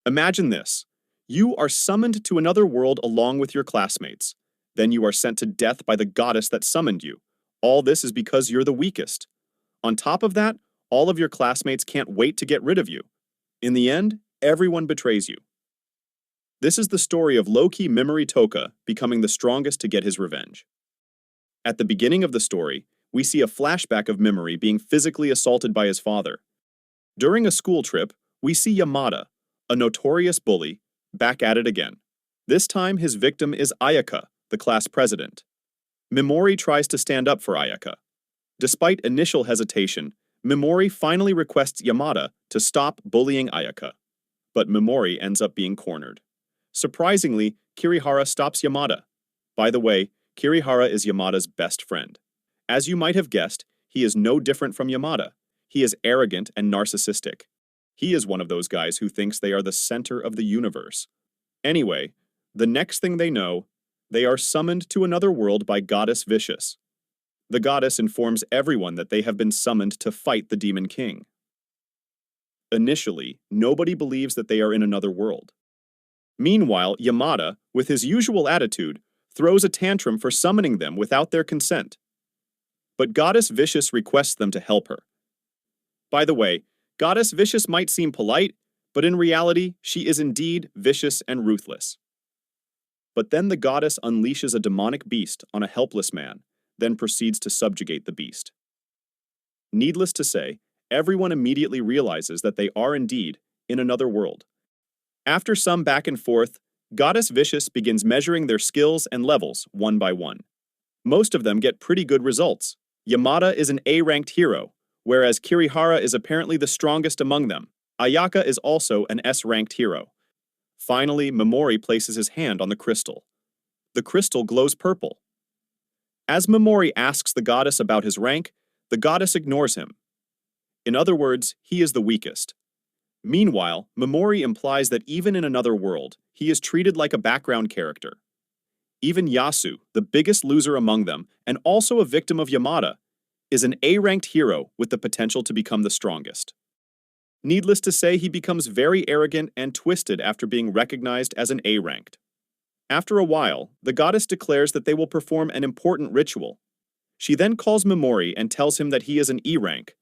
Imagine this. You are summoned to another world along with your classmates. Then you are sent to death by the goddess that summoned you. All this is because you're the weakest. On top of that, all of your classmates can't wait to get rid of you. In the end, everyone betrays you. This is the story of low-key Mimori Touka becoming the strongest to get his revenge. At the beginning of the story, we see a flashback of Mimori being physically assaulted by his father. During a school trip, we see Yamada, a notorious bully, back at it again. This time, his victim is Ayaka, the class president. Mimori tries to stand up for Ayaka. Despite initial hesitation, Mimori finally requests Yamada to stop bullying Ayaka. But Mimori ends up being cornered. Surprisingly, Kirihara stops Yamada. By the way, Kirihara is Yamada's best friend. As you might have guessed, he is no different from Yamada. He is arrogant and narcissistic. He is one of those guys who thinks they are the center of the universe. Anyway, the next thing they know, they are summoned to another world by Goddess Vicious. The goddess informs everyone that they have been summoned to fight the Demon King. Initially, nobody believes that they are in another world. Meanwhile, Yamada, with his usual attitude, throws a tantrum for summoning them without their consent. But Goddess Vicious requests them to help her. By the way, Goddess Vicious might seem polite, but in reality, she is indeed vicious and ruthless. But then the goddess unleashes a demonic beast on a helpless man, then proceeds to subjugate the beast. Needless to say, everyone immediately realizes that they are indeed in another world. After some back and forth, Goddess Vicious begins measuring their skills and levels one by one. Most of them get pretty good results. Yamada is an A-ranked hero, whereas Kirihara is apparently the strongest among them. Ayaka is also an S-ranked hero. Finally, Mimori places his hand on the crystal. The crystal glows purple. As Mimori asks the goddess about his rank, the goddess ignores him. In other words, he is the weakest. Meanwhile, Mimori implies that even in another world, he is treated like a background character. Even Yasu, the biggest loser among them, and also a victim of Yamada, is an A-ranked hero with the potential to become the strongest. Needless to say, he becomes very arrogant and twisted after being recognized as an A-ranked. After a while, the goddess declares that they will perform an important ritual. She then calls Mimori and tells him that he is an E-rank.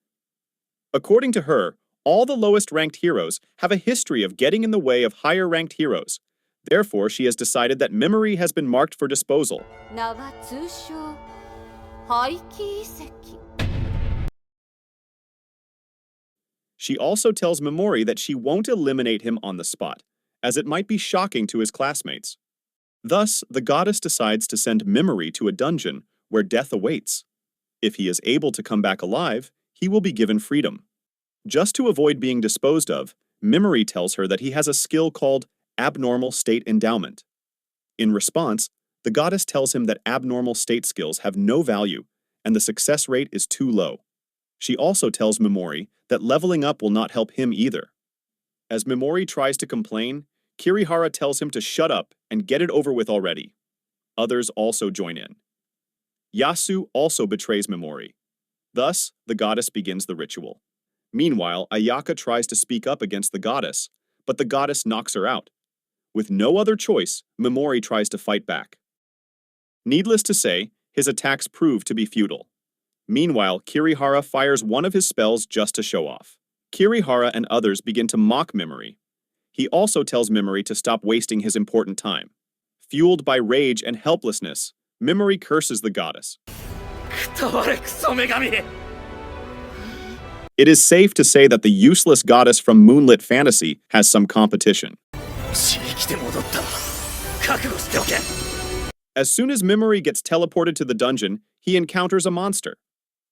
According to her, all the lowest-ranked heroes have a history of getting in the way of higher-ranked heroes. Therefore, she has decided that Mimori has been marked for disposal. She also tells Mimori that she won't eliminate him on the spot, as it might be shocking to his classmates. Thus, the goddess decides to send Mimori to a dungeon where death awaits. If he is able to come back alive, he will be given freedom. Just to avoid being disposed of, Mimori tells her that he has a skill called abnormal state endowment. In response, the goddess tells him that abnormal state skills have no value and the success rate is too low. She also tells Mimori that leveling up will not help him either. As Mimori tries to complain, Kirihara tells him to shut up and get it over with already. Others also join in. Yasu also betrays Mimori. Thus, the goddess begins the ritual. Meanwhile, Ayaka tries to speak up against the goddess, but the goddess knocks her out. With no other choice, Mimori tries to fight back. Needless to say, his attacks prove to be futile. Meanwhile, Kirihara fires one of his spells just to show off. Kirihara and others begin to mock Mimori. He also tells Mimori to stop wasting his important time. Fueled by rage and helplessness, Mimori curses the goddess. It is safe to say that the useless goddess from Moonlit Fantasy has some competition. As soon as Mimori gets teleported to the dungeon, he encounters a monster.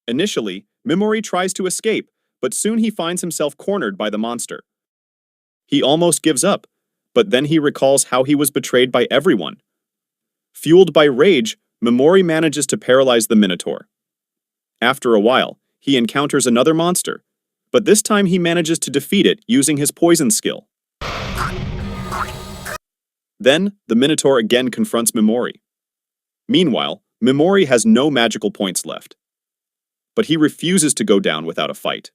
Initially, Mimori tries to escape, but soon he finds himself cornered by the monster. He almost gives up, but then he recalls how he was betrayed by everyone. Fueled by rage, Mimori manages to paralyze the Minotaur. After a while, he encounters another monster, but this time he manages to defeat it using his poison skill. Then, the Minotaur again confronts Mimori. Meanwhile, Mimori has no magical points left. But he refuses to go down without a fight.